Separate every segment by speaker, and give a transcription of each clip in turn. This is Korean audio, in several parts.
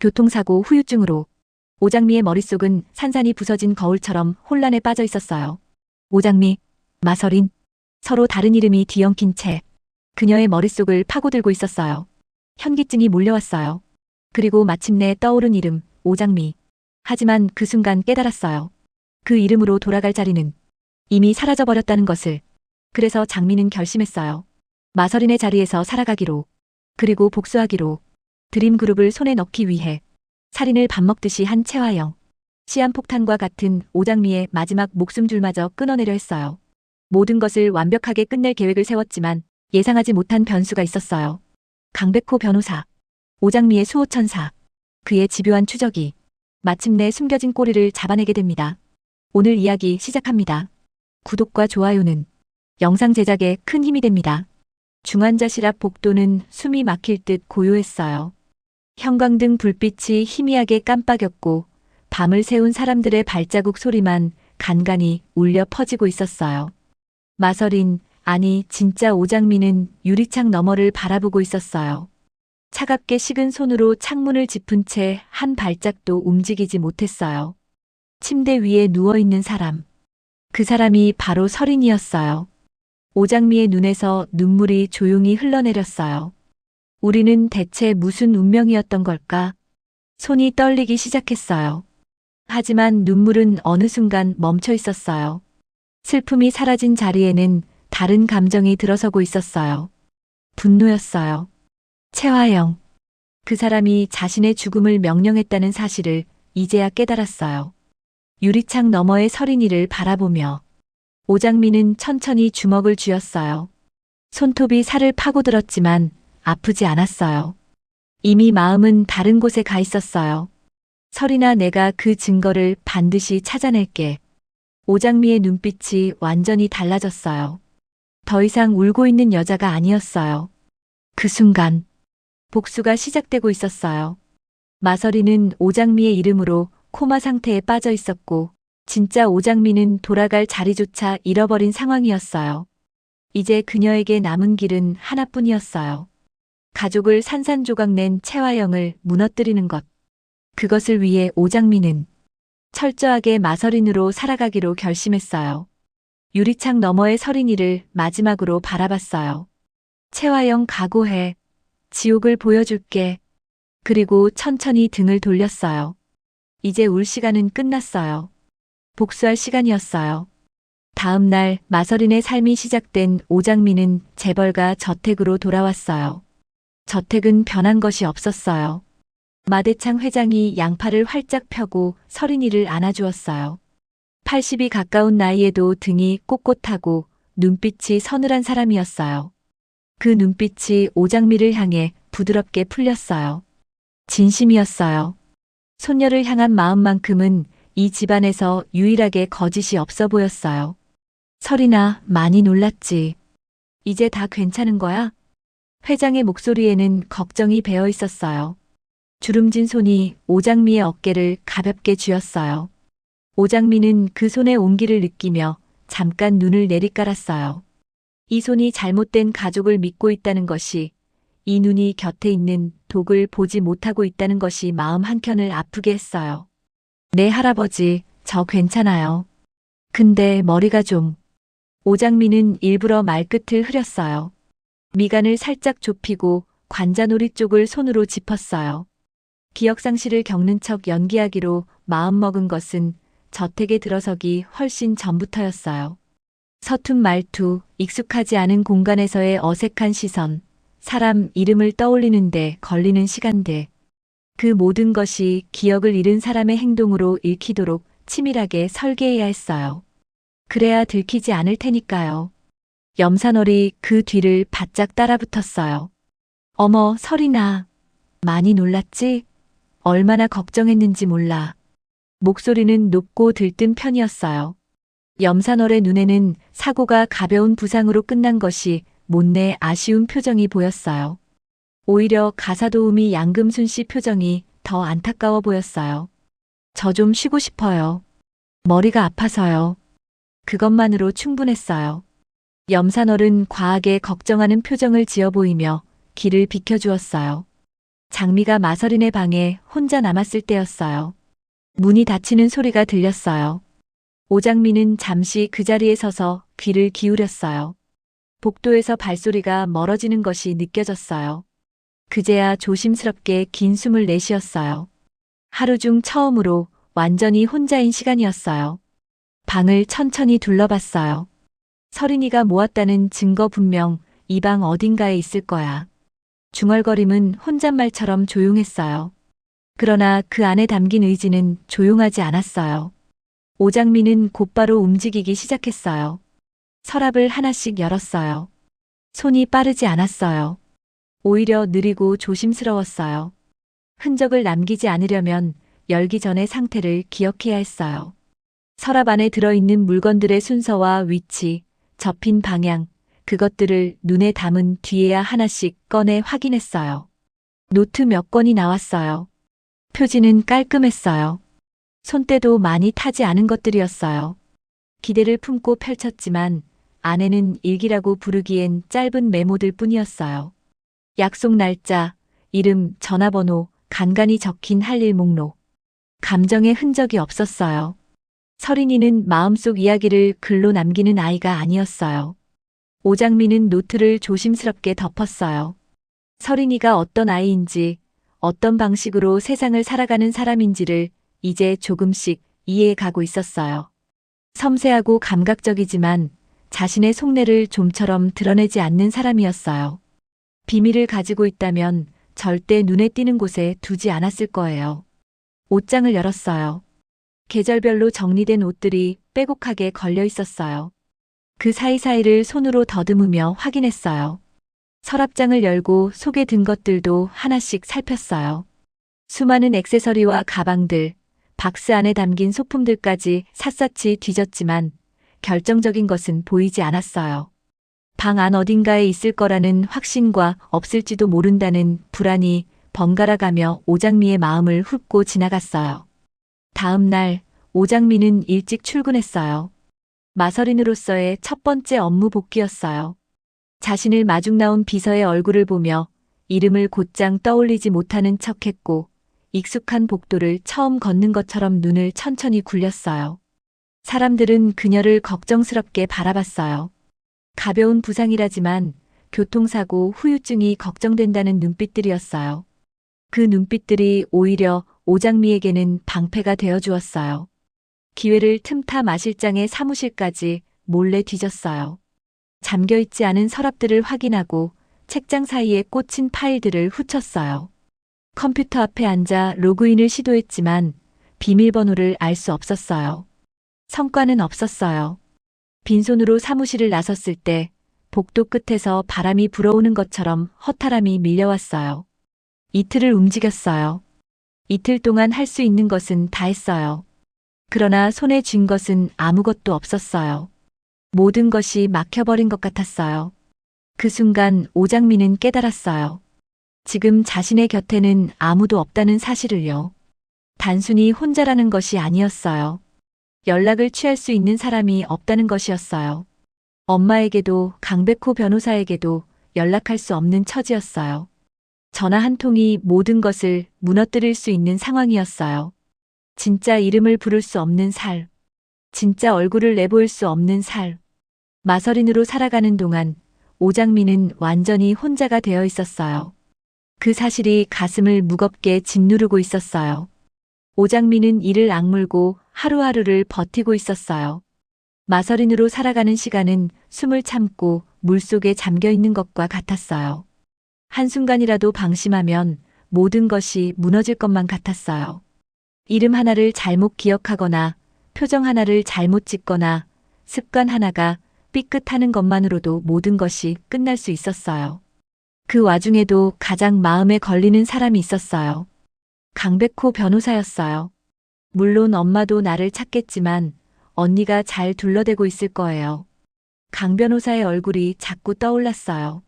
Speaker 1: 교통사고 후유증으로 오장미의 머릿속은 산산이 부서진 거울처럼 혼란에 빠져 있었어요. 오장미, 마서린, 서로 다른 이름이 뒤엉킨 채 그녀의 머릿속을 파고들고 있었어요. 현기증이 몰려왔어요. 그리고 마침내 떠오른 이름, 오장미. 하지만 그 순간 깨달았어요. 그 이름으로 돌아갈 자리는 이미 사라져버렸다는 것을. 그래서 장미는 결심했어요. 마서린의 자리에서 살아가기로, 그리고 복수하기로. 드림그룹을 손에 넣기 위해 살인을 밥 먹듯이 한 채화영. 시한폭탄과 같은 오장미의 마지막 목숨줄마저 끊어내려 했어요. 모든 것을 완벽하게 끝낼 계획을 세웠지만 예상하지 못한 변수가 있었어요. 강백호 변호사, 오장미의 수호천사, 그의 집요한 추적이 마침내 숨겨진 꼬리를 잡아내게 됩니다. 오늘 이야기 시작합니다. 구독과 좋아요는 영상 제작에 큰 힘이 됩니다. 중환자실 앞 복도는 숨이 막힐 듯 고요했어요. 형광등 불빛이 희미하게 깜빡였고 밤을 새운 사람들의 발자국 소리만 간간히 울려 퍼지고 있었어요. 마서린, 아니 진짜 오장미는 유리창 너머를 바라보고 있었어요. 차갑게 식은 손으로 창문을 짚은 채 한 발짝도 움직이지 못했어요. 침대 위에 누워있는 사람. 그 사람이 바로 서린이었어요. 오장미의 눈에서 눈물이 조용히 흘러내렸어요. 우리는 대체 무슨 운명이었던 걸까? 손이 떨리기 시작했어요. 하지만 눈물은 어느 순간 멈춰 있었어요. 슬픔이 사라진 자리에는 다른 감정이 들어서고 있었어요. 분노였어요. 채화영. 그 사람이 자신의 죽음을 명령했다는 사실을 이제야 깨달았어요. 유리창 너머의 서린이를 바라보며 오장미는 천천히 주먹을 쥐었어요. 손톱이 살을 파고들었지만 아프지 않았어요. 이미 마음은 다른 곳에 가 있었어요. 설이나 내가 그 증거를 반드시 찾아낼게. 오장미의 눈빛이 완전히 달라졌어요. 더 이상 울고 있는 여자가 아니었어요. 그 순간 복수가 시작되고 있었어요. 마서리는 오장미의 이름으로 코마 상태에 빠져 있었고 진짜 오장미는 돌아갈 자리조차 잃어버린 상황이었어요. 이제 그녀에게 남은 길은 하나뿐이었어요. 가족을 산산조각 낸 채화영을 무너뜨리는 것. 그것을 위해 오장미는 철저하게 마서린으로 살아가기로 결심했어요. 유리창 너머의 서린이를 마지막으로 바라봤어요. 채화영 각오해. 지옥을 보여줄게. 그리고 천천히 등을 돌렸어요. 이제 울 시간은 끝났어요. 복수할 시간이었어요. 다음 날 마서린의 삶이 시작된 오장미는 재벌가 저택으로 돌아왔어요. 저택은 변한 것이 없었어요. 마대창 회장이 양팔을 활짝 펴고 서린이를 안아주었어요. 80이 가까운 나이에도 등이 꼿꼿하고 눈빛이 서늘한 사람이었어요. 그 눈빛이 오장미를 향해 부드럽게 풀렸어요. 진심이었어요. 손녀를 향한 마음만큼은 이 집안에서 유일하게 거짓이 없어 보였어요. 설이나 많이 놀랐지. 이제 다 괜찮은 거야? 회장의 목소리에는 걱정이 배어 있었어요. 주름진 손이 오장미의 어깨를 가볍게 쥐었어요. 오장미는 그 손의 온기를 느끼며 잠깐 눈을 내리깔았어요. 이 손이 잘못된 가족을 믿고 있다는 것이, 이 눈이 곁에 있는 독을 보지 못하고 있다는 것이 마음 한켠을 아프게 했어요. 네 할아버지, 저 괜찮아요. 근데 머리가 좀. 오장미는 일부러 말끝을 흐렸어요. 미간을 살짝 좁히고 관자놀이 쪽을 손으로 짚었어요. 기억상실을 겪는 척 연기하기로 마음먹은 것은 저택에 들어서기 훨씬 전부터였어요. 서툰 말투, 익숙하지 않은 공간에서의 어색한 시선, 사람 이름을 떠올리는데 걸리는 시간들. 그 모든 것이 기억을 잃은 사람의 행동으로 읽히도록 치밀하게 설계해야 했어요. 그래야 들키지 않을 테니까요. 염산월이 그 뒤를 바짝 따라붙었어요. 어머, 설이나. 많이 놀랐지? 얼마나 걱정했는지 몰라. 목소리는 높고 들뜬 편이었어요. 염산월의 눈에는 사고가 가벼운 부상으로 끝난 것이 못내 아쉬운 표정이 보였어요. 오히려 가사도우미 양금순 씨 표정이 더 안타까워 보였어요. 저 좀 쉬고 싶어요. 머리가 아파서요. 그것만으로 충분했어요. 염산월은 과하게 걱정하는 표정을 지어 보이며 길을 비켜주었어요. 장미가 마서린의 방에 혼자 남았을 때였어요. 문이 닫히는 소리가 들렸어요. 오장미는 잠시 그 자리에 서서 귀를 기울였어요. 복도에서 발소리가 멀어지는 것이 느껴졌어요. 그제야 조심스럽게 긴 숨을 내쉬었어요. 하루 중 처음으로 완전히 혼자인 시간이었어요. 방을 천천히 둘러봤어요. 서린이가 모았다는 증거 분명 이 방 어딘가에 있을 거야. 중얼거림은 혼잣말처럼 조용했어요. 그러나 그 안에 담긴 의지는 조용하지 않았어요. 오장미는 곧바로 움직이기 시작했어요. 서랍을 하나씩 열었어요. 손이 빠르지 않았어요. 오히려 느리고 조심스러웠어요. 흔적을 남기지 않으려면 열기 전의 상태를 기억해야 했어요. 서랍 안에 들어있는 물건들의 순서와 위치, 접힌 방향, 그것들을 눈에 담은 뒤에야 하나씩 꺼내 확인했어요. 노트 몇 권이 나왔어요. 표지는 깔끔했어요. 손때도 많이 타지 않은 것들이었어요. 기대를 품고 펼쳤지만 안에는 일기라고 부르기엔 짧은 메모들 뿐이었어요. 약속 날짜, 이름, 전화번호, 간간히 적힌 할 일 목록. 감정의 흔적이 없었어요. 서린이는 마음속 이야기를 글로 남기는 아이가 아니었어요. 오장미는 노트를 조심스럽게 덮었어요. 서린이가 어떤 아이인지, 어떤 방식으로 세상을 살아가는 사람인지를 이제 조금씩 이해해가고 있었어요. 섬세하고 감각적이지만 자신의 속내를 좀처럼 드러내지 않는 사람이었어요. 비밀을 가지고 있다면 절대 눈에 띄는 곳에 두지 않았을 거예요. 옷장을 열었어요. 계절별로 정리된 옷들이 빼곡하게 걸려 있었어요. 그 사이사이를 손으로 더듬으며 확인했어요. 서랍장을 열고 속에 든 것들도 하나씩 살폈어요. 수많은 액세서리와 가방들, 박스 안에 담긴 소품들까지 샅샅이 뒤졌지만 결정적인 것은 보이지 않았어요. 방 안 어딘가에 있을 거라는 확신과 없을지도 모른다는 불안이 번갈아가며 오장미의 마음을 훑고 지나갔어요. 다음 날 오장미는 일찍 출근했어요. 마서린으로서의 첫 번째 업무 복귀였어요. 자신을 마중 나온 비서의 얼굴을 보며 이름을 곧장 떠올리지 못하는 척했고 익숙한 복도를 처음 걷는 것처럼 눈을 천천히 굴렸어요. 사람들은 그녀를 걱정스럽게 바라봤어요. 가벼운 부상이라지만 교통사고 후유증이 걱정된다는 눈빛들이었어요. 그 눈빛들이 오히려 오장미에게는 방패가 되어 주었어요. 기회를 틈타 마실장의 사무실까지 몰래 뒤졌어요. 잠겨있지 않은 서랍들을 확인하고 책장 사이에 꽂힌 파일들을 훑었어요. 컴퓨터 앞에 앉아 로그인을 시도했지만 비밀번호를 알 수 없었어요. 성과는 없었어요. 빈손으로 사무실을 나섰을 때 복도 끝에서 바람이 불어오는 것처럼 허탈함이 밀려왔어요. 이틀을 움직였어요. 이틀 동안 할 수 있는 것은 다 했어요. 그러나 손에 쥔 것은 아무것도 없었어요. 모든 것이 막혀버린 것 같았어요. 그 순간 오장미는 깨달았어요. 지금 자신의 곁에는 아무도 없다는 사실을요. 단순히 혼자라는 것이 아니었어요. 연락을 취할 수 있는 사람이 없다는 것이었어요. 엄마에게도 강백호 변호사에게도 연락할 수 없는 처지였어요. 전화 한 통이 모든 것을 무너뜨릴 수 있는 상황이었어요. 진짜 이름을 부를 수 없는 삶. 진짜 얼굴을 내보일 수 없는 삶. 마서린으로 살아가는 동안 오장미는 완전히 혼자가 되어 있었어요. 그 사실이 가슴을 무겁게 짓누르고 있었어요. 오장미는 이를 악물고 하루하루를 버티고 있었어요. 마서린으로 살아가는 시간은 숨을 참고 물속에 잠겨 있는 것과 같았어요. 한순간이라도 방심하면 모든 것이 무너질 것만 같았어요. 이름 하나를 잘못 기억하거나 표정 하나를 잘못 짓거나 습관 하나가 삐끗하는 것만으로도 모든 것이 끝날 수 있었어요. 그 와중에도 가장 마음에 걸리는 사람이 있었어요. 강백호 변호사였어요. 물론 엄마도 나를 찾겠지만 언니가 잘 둘러대고 있을 거예요. 강 변호사의 얼굴이 자꾸 떠올랐어요.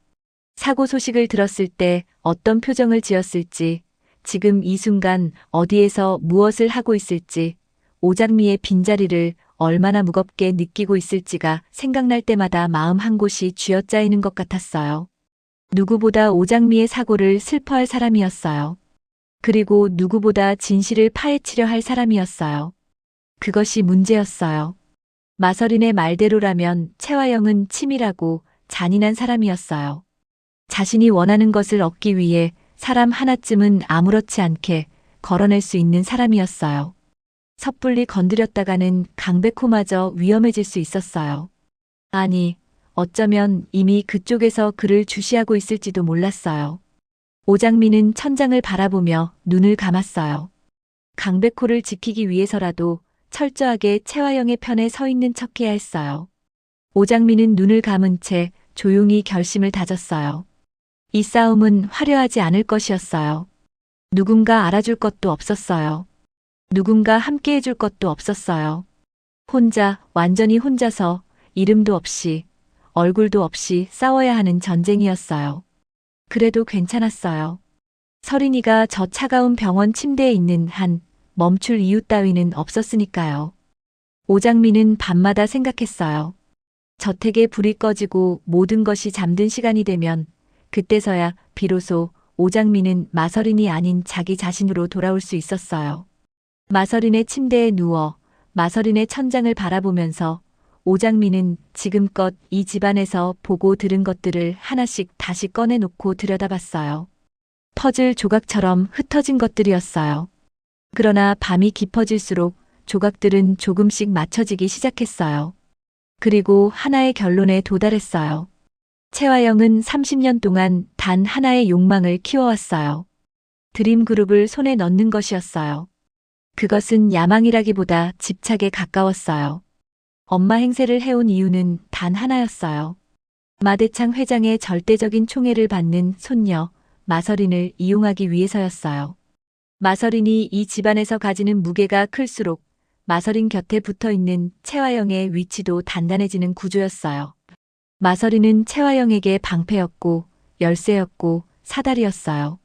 Speaker 1: 사고 소식을 들었을 때 어떤 표정을 지었을지, 지금 이 순간 어디에서 무엇을 하고 있을지, 오장미의 빈자리를 얼마나 무겁게 느끼고 있을지가 생각날 때마다 마음 한 곳이 쥐어짜이는 것 같았어요. 누구보다 오장미의 사고를 슬퍼할 사람이었어요. 그리고 누구보다 진실을 파헤치려 할 사람이었어요. 그것이 문제였어요. 마서린의 말대로라면 채화영은 치밀하고 잔인한 사람이었어요. 자신이 원하는 것을 얻기 위해 사람 하나쯤은 아무렇지 않게 걸어낼 수 있는 사람이었어요. 섣불리 건드렸다가는 강백호마저 위험해질 수 있었어요. 아니, 어쩌면 이미 그쪽에서 그를 주시하고 있을지도 몰랐어요. 오장미는 천장을 바라보며 눈을 감았어요. 강백호를 지키기 위해서라도 철저하게 채화영의 편에 서 있는 척해야 했어요. 오장미는 눈을 감은 채 조용히 결심을 다졌어요. 이 싸움은 화려하지 않을 것이었어요. 누군가 알아줄 것도 없었어요. 누군가 함께 해줄 것도 없었어요. 혼자, 완전히 혼자서 이름도 없이, 얼굴도 없이 싸워야 하는 전쟁이었어요. 그래도 괜찮았어요. 서린이가 저 차가운 병원 침대에 있는 한 멈출 이유 따위는 없었으니까요. 오장미는 밤마다 생각했어요. 저택에 불이 꺼지고 모든 것이 잠든 시간이 되면 그때서야 비로소 오장미는 마서린이 아닌 자기 자신으로 돌아올 수 있었어요. 마서린의 침대에 누워 마서린의 천장을 바라보면서 오장미는 지금껏 이 집안에서 보고 들은 것들을 하나씩 다시 꺼내놓고 들여다봤어요. 퍼즐 조각처럼 흩어진 것들이었어요. 그러나 밤이 깊어질수록 조각들은 조금씩 맞춰지기 시작했어요. 그리고 하나의 결론에 도달했어요. 채화영은 30년 동안 단 하나의 욕망을 키워왔어요. 드림그룹을 손에 넣는 것이었어요. 그것은 야망이라기보다 집착에 가까웠어요. 엄마 행세를 해온 이유는 단 하나였어요. 마대창 회장의 절대적인 총애를 받는 손녀 마서린을 이용하기 위해서였어요. 마서린이 이 집안에서 가지는 무게가 클수록 마서린 곁에 붙어 있는 채화영의 위치도 단단해지는 구조였어요. 마서린은 채화영에게 방패였고 열쇠였고 사다리였어요.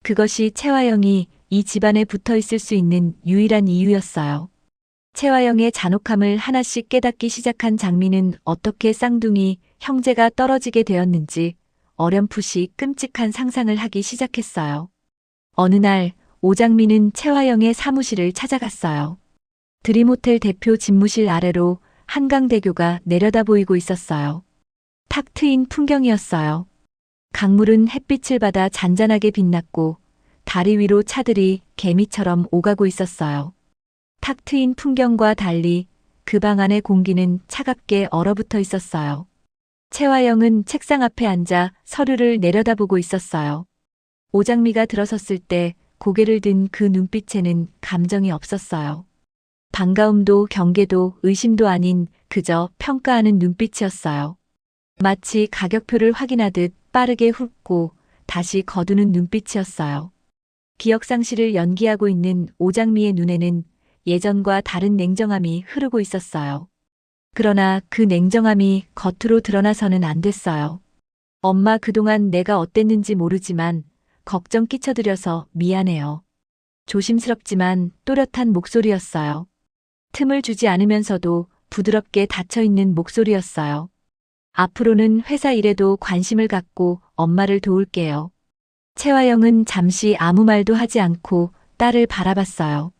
Speaker 1: 그것이 채화영이 이 집안에 붙어 있을 수 있는 유일한 이유였어요. 채화영의 잔혹함을 하나씩 깨닫기 시작한 장미는 어떻게 쌍둥이 형제가 떨어지게 되었는지 어렴풋이 끔찍한 상상을 하기 시작했어요. 어느 날 오장미는 채화영의 사무실을 찾아갔어요. 드림호텔 대표 집무실 아래로 한강대교가 내려다 보이고 있었어요. 탁 트인 풍경이었어요. 강물은 햇빛을 받아 잔잔하게 빛났고 다리 위로 차들이 개미처럼 오가고 있었어요. 탁 트인 풍경과 달리 그 방 안의 공기는 차갑게 얼어붙어 있었어요. 채화영은 책상 앞에 앉아 서류를 내려다보고 있었어요. 오장미가 들어섰을 때 고개를 든 그 눈빛에는 감정이 없었어요. 반가움도 경계도 의심도 아닌 그저 평가하는 눈빛이었어요. 마치 가격표를 확인하듯 빠르게 훑고 다시 거두는 눈빛이었어요. 기억상실을 연기하고 있는 오장미의 눈에는 예전과 다른 냉정함이 흐르고 있었어요. 그러나 그 냉정함이 겉으로 드러나서는 안 됐어요. 엄마 그동안 내가 어땠는지 모르지만 걱정 끼쳐드려서 미안해요. 조심스럽지만 또렷한 목소리였어요. 틈을 주지 않으면서도 부드럽게 닫혀있는 목소리였어요. 앞으로는 회사 일에도 관심을 갖고 엄마를 도울게요. 채화영은 잠시 아무 말도 하지 않고 딸을 바라봤어요.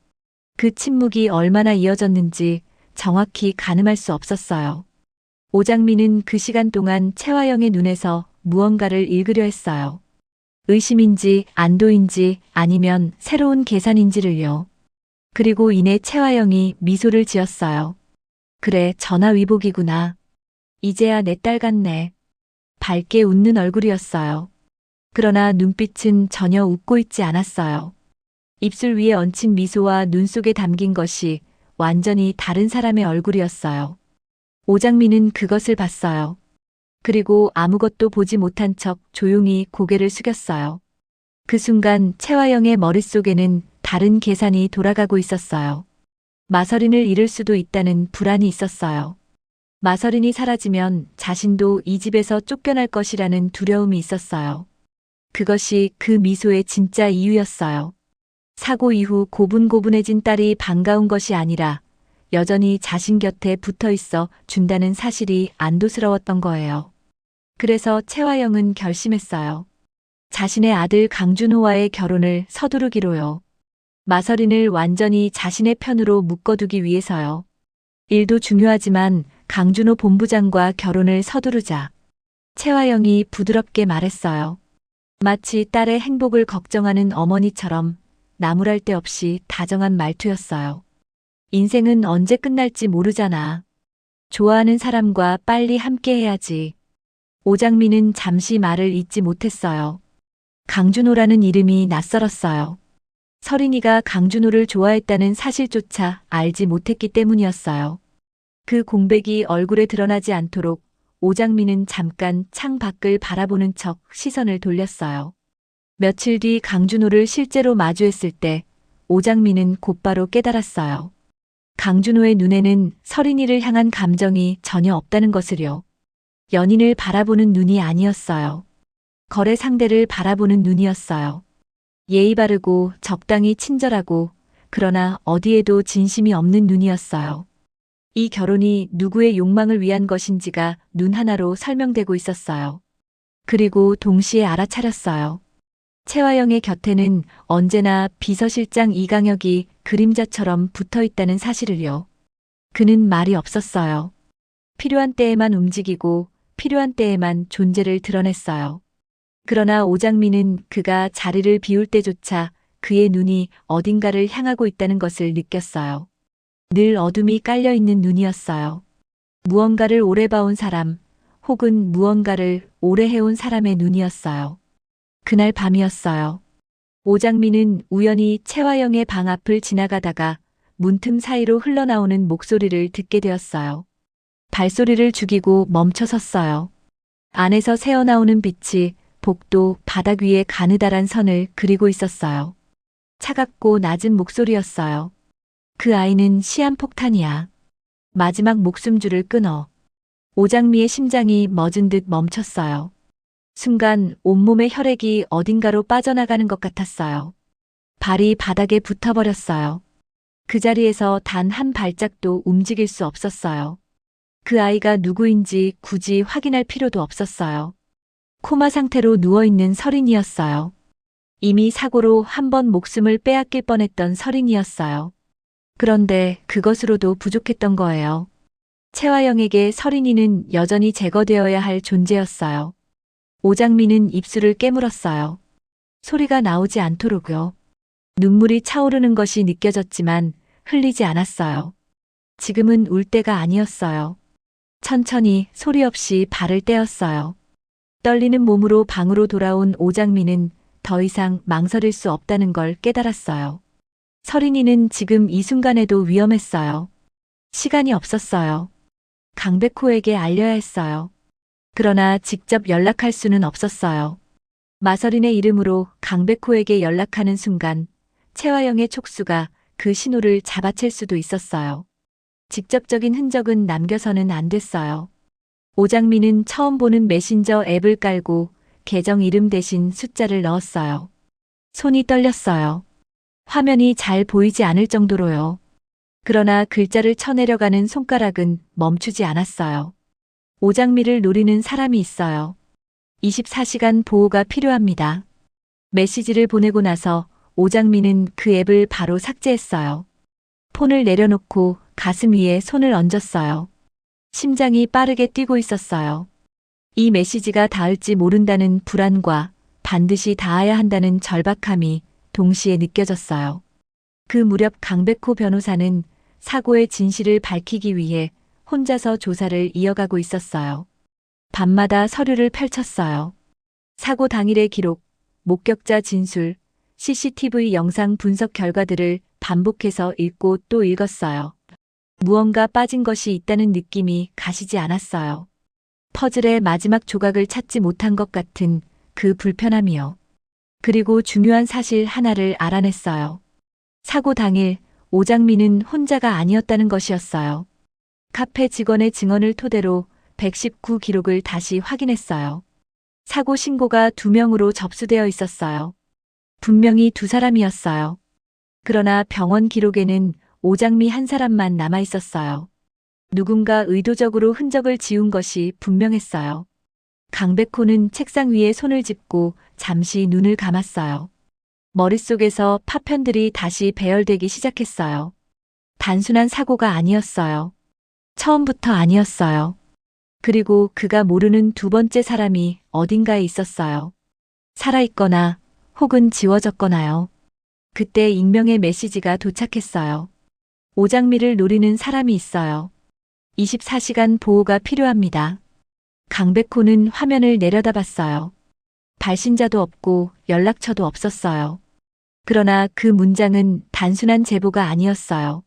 Speaker 1: 그 침묵이 얼마나 이어졌는지 정확히 가늠할 수 없었어요. 오장미는 그 시간 동안 채화영의 눈에서 무언가를 읽으려 했어요. 의심인지 안도인지 아니면 새로운 계산인지를요. 그리고 이내 채화영이 미소를 지었어요. 그래, 전화위복이구나. 이제야 내 딸 같네. 밝게 웃는 얼굴이었어요. 그러나 눈빛은 전혀 웃고 있지 않았어요. 입술 위에 얹힌 미소와 눈 속에 담긴 것이 완전히 다른 사람의 얼굴이었어요. 오장미는 그것을 봤어요. 그리고 아무것도 보지 못한 척 조용히 고개를 숙였어요. 그 순간 채화영의 머릿속에는 다른 계산이 돌아가고 있었어요. 마서린을 잃을 수도 있다는 불안이 있었어요. 마서린이 사라지면 자신도 이 집에서 쫓겨날 것이라는 두려움이 있었어요. 그것이 그 미소의 진짜 이유였어요. 사고 이후 고분고분해진 딸이 반가운 것이 아니라 여전히 자신 곁에 붙어 있어 준다는 사실이 안도스러웠던 거예요. 그래서 채화영은 결심했어요. 자신의 아들 강준호와의 결혼을 서두르기로요. 마서린을 완전히 자신의 편으로 묶어두기 위해서요. 일도 중요하지만 강준호 본부장과 결혼을 서두르자. 채화영이 부드럽게 말했어요. 마치 딸의 행복을 걱정하는 어머니처럼 나무랄 데 없이 다정한 말투였어요. 인생은 언제 끝날지 모르잖아. 좋아하는 사람과 빨리 함께 해야지. 오장미는 잠시 말을 잇지 못했어요. 강준호라는 이름이 낯설었어요. 서린이가 강준호를 좋아했다는 사실조차 알지 못했기 때문이었어요. 그 공백이 얼굴에 드러나지 않도록 오장미는 잠깐 창 밖을 바라보는 척 시선을 돌렸어요. 며칠 뒤 강준호를 실제로 마주했을 때 오장미는 곧바로 깨달았어요. 강준호의 눈에는 서린이를 향한 감정이 전혀 없다는 것을요. 연인을 바라보는 눈이 아니었어요. 거래 상대를 바라보는 눈이었어요. 예의 바르고 적당히 친절하고 그러나 어디에도 진심이 없는 눈이었어요. 이 결혼이 누구의 욕망을 위한 것인지가 눈 하나로 설명되고 있었어요. 그리고 동시에 알아차렸어요. 채화영의 곁에는 언제나 비서실장 이강혁이 그림자처럼 붙어 있다는 사실을요. 그는 말이 없었어요. 필요한 때에만 움직이고 필요한 때에만 존재를 드러냈어요. 그러나 오장미는 그가 자리를 비울 때조차 그의 눈이 어딘가를 향하고 있다는 것을 느꼈어요. 늘 어둠이 깔려있는 눈이었어요. 무언가를 오래 봐온 사람, 혹은 무언가를 오래 해온 사람의 눈이었어요. 그날 밤이었어요. 오장미는 우연히 채화영의 방 앞을 지나가다가 문틈 사이로 흘러나오는 목소리를 듣게 되었어요. 발소리를 죽이고 멈춰 섰어요. 안에서 새어나오는 빛이 복도 바닥 위에 가느다란 선을 그리고 있었어요. 차갑고 낮은 목소리였어요. 그 아이는 시한폭탄이야. 마지막 목숨줄을 끊어. 오장미의 심장이 멎은 듯 멈췄어요. 순간 온몸의 혈액이 어딘가로 빠져나가는 것 같았어요. 발이 바닥에 붙어버렸어요. 그 자리에서 단 한 발짝도 움직일 수 없었어요. 그 아이가 누구인지 굳이 확인할 필요도 없었어요. 코마 상태로 누워있는 서린이었어요. 이미 사고로 한 번 목숨을 빼앗길 뻔했던 서린이었어요. 그런데 그것으로도 부족했던 거예요. 채화영에게 서린이는 여전히 제거되어야 할 존재였어요. 오장미는 입술을 깨물었어요. 소리가 나오지 않도록요. 눈물이 차오르는 것이 느껴졌지만 흘리지 않았어요. 지금은 울 때가 아니었어요. 천천히 소리 없이 발을 떼었어요. 떨리는 몸으로 방으로 돌아온 오장미는 더 이상 망설일 수 없다는 걸 깨달았어요. 서린이는 지금 이 순간에도 위험했어요. 시간이 없었어요. 강백호에게 알려야 했어요. 그러나 직접 연락할 수는 없었어요. 마서린의 이름으로 강백호에게 연락하는 순간 채화영의 촉수가 그 신호를 잡아챌 수도 있었어요. 직접적인 흔적은 남겨서는 안 됐어요. 오장미는 처음 보는 메신저 앱을 깔고 계정 이름 대신 숫자를 넣었어요. 손이 떨렸어요. 화면이 잘 보이지 않을 정도로요. 그러나 글자를 쳐내려가는 손가락은 멈추지 않았어요. 오장미를 노리는 사람이 있어요. 24시간 보호가 필요합니다. 메시지를 보내고 나서 오장미는 그 앱을 바로 삭제했어요. 폰을 내려놓고 가슴 위에 손을 얹었어요. 심장이 빠르게 뛰고 있었어요. 이 메시지가 닿을지 모른다는 불안과 반드시 닿아야 한다는 절박함이 동시에 느껴졌어요. 그 무렵 강백호 변호사는 사고의 진실을 밝히기 위해 혼자서 조사를 이어가고 있었어요. 밤마다 서류를 펼쳤어요. 사고 당일의 기록, 목격자 진술, CCTV 영상 분석 결과들을 반복해서 읽고 또 읽었어요. 무언가 빠진 것이 있다는 느낌이 가시지 않았어요. 퍼즐의 마지막 조각을 찾지 못한 것 같은 그 불편함이요. 그리고 중요한 사실 하나를 알아냈어요. 사고 당일 오장미는 혼자가 아니었다는 것이었어요. 카페 직원의 증언을 토대로 119 기록을 다시 확인했어요. 사고 신고가 2명으로 접수되어 있었어요. 분명히 2사람이었어요. 그러나 병원 기록에는 오장미 한 사람만 남아 있었어요. 누군가 의도적으로 흔적을 지운 것이 분명했어요. 강백호는 책상 위에 손을 짚고 잠시 눈을 감았어요. 머릿속에서 파편들이 다시 배열되기 시작했어요. 단순한 사고가 아니었어요. 처음부터 아니었어요. 그리고 그가 모르는 두 번째 사람이 어딘가에 있었어요. 살아있거나 혹은 지워졌거나요. 그때 익명의 메시지가 도착했어요. 오장미를 노리는 사람이 있어요. 24시간 보호가 필요합니다. 강백호는 화면을 내려다봤어요. 발신자도 없고 연락처도 없었어요. 그러나 그 문장은 단순한 제보가 아니었어요.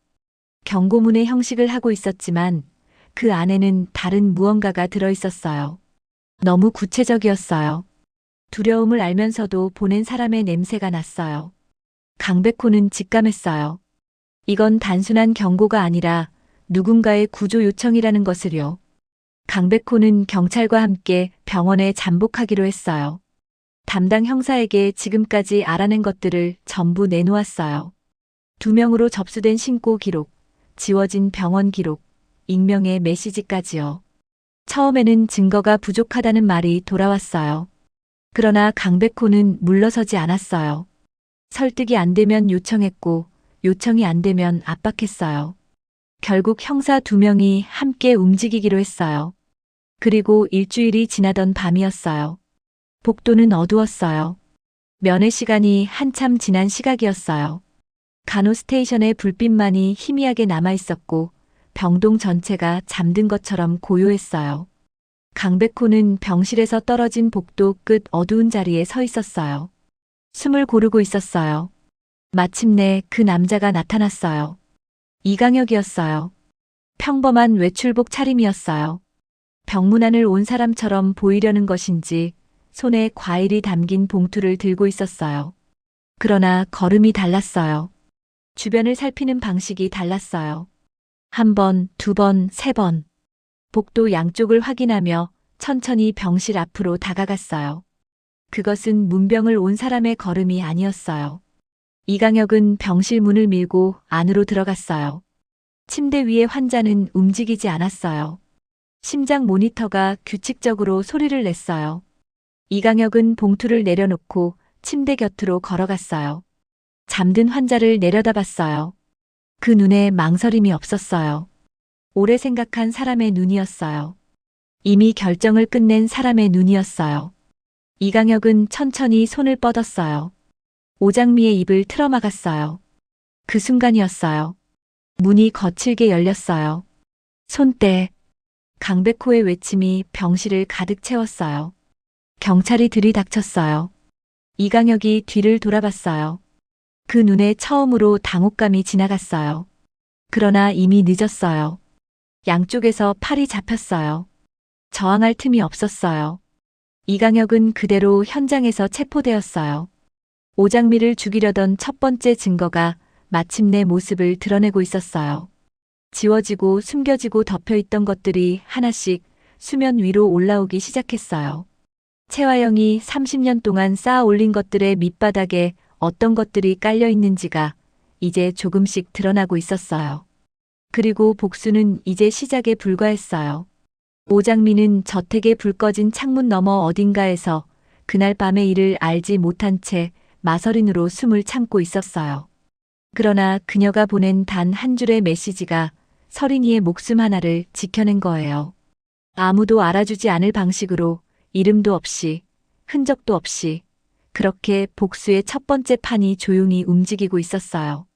Speaker 1: 경고문의 형식을 하고 있었지만 그 안에는 다른 무언가가 들어있었어요. 너무 구체적이었어요. 두려움을 알면서도 보낸 사람의 냄새가 났어요. 강백호는 직감했어요. 이건 단순한 경고가 아니라 누군가의 구조 요청이라는 것을요. 강백호는 경찰과 함께 병원에 잠복하기로 했어요. 담당 형사에게 지금까지 알아낸 것들을 전부 내놓았어요. 2명으로 접수된 신고 기록, 지워진 병원 기록, 익명의 메시지까지요. 처음에는 증거가 부족하다는 말이 돌아왔어요. 그러나 강백호는 물러서지 않았어요. 설득이 안 되면 요청했고, 요청이 안 되면 압박했어요. 결국 형사 2명이 함께 움직이기로 했어요. 그리고 일주일이 지나던 밤이었어요. 복도는 어두웠어요. 면회 시간이 한참 지난 시각이었어요. 간호 스테이션의 불빛만이 희미하게 남아 있었고 병동 전체가 잠든 것처럼 고요했어요. 강백호는 병실에서 떨어진 복도 끝 어두운 자리에 서 있었어요. 숨을 고르고 있었어요. 마침내 그 남자가 나타났어요. 이강혁이었어요. 평범한 외출복 차림이었어요. 병문안을 온 사람처럼 보이려는 것인지 손에 과일이 담긴 봉투를 들고 있었어요. 그러나 걸음이 달랐어요. 주변을 살피는 방식이 달랐어요. 1번, 2번, 3번. 복도 양쪽을 확인하며 천천히 병실 앞으로 다가갔어요. 그것은 문병을 온 사람의 걸음이 아니었어요. 이강혁은 병실 문을 밀고 안으로 들어갔어요. 침대 위의 환자는 움직이지 않았어요. 심장 모니터가 규칙적으로 소리를 냈어요. 이강혁은 봉투를 내려놓고 침대 곁으로 걸어갔어요. 잠든 환자를 내려다봤어요. 그 눈에 망설임이 없었어요. 오래 생각한 사람의 눈이었어요. 이미 결정을 끝낸 사람의 눈이었어요. 이강혁은 천천히 손을 뻗었어요. 오장미의 입을 틀어막았어요. 그 순간이었어요. 문이 거칠게 열렸어요. 손때. 강백호의 외침이 병실을 가득 채웠어요. 경찰이 들이닥쳤어요. 이강혁이 뒤를 돌아봤어요. 그 눈에 처음으로 당혹감이 지나갔어요. 그러나 이미 늦었어요. 양쪽에서 팔이 잡혔어요. 저항할 틈이 없었어요. 이강혁은 그대로 현장에서 체포되었어요. 오장미를 죽이려던 첫 번째 증거가 마침내 모습을 드러내고 있었어요. 지워지고 숨겨지고 덮여있던 것들이 하나씩 수면 위로 올라오기 시작했어요. 채화영이 30년 동안 쌓아 올린 것들의 밑바닥에 어떤 것들이 깔려 있는지가 이제 조금씩 드러나고 있었어요. 그리고 복수는 이제 시작에 불과했어요. 오장미는 저택의 불 꺼진 창문 너머 어딘가에서 그날 밤의 일을 알지 못한 채 마서린으로 숨을 참고 있었어요. 그러나 그녀가 보낸 단 한 줄의 메시지가 서린이의 목숨 하나를 지켜낸 거예요. 아무도 알아주지 않을 방식으로 이름도 없이 흔적도 없이 그렇게 복수의 첫 번째 판이 조용히 움직이고 있었어요.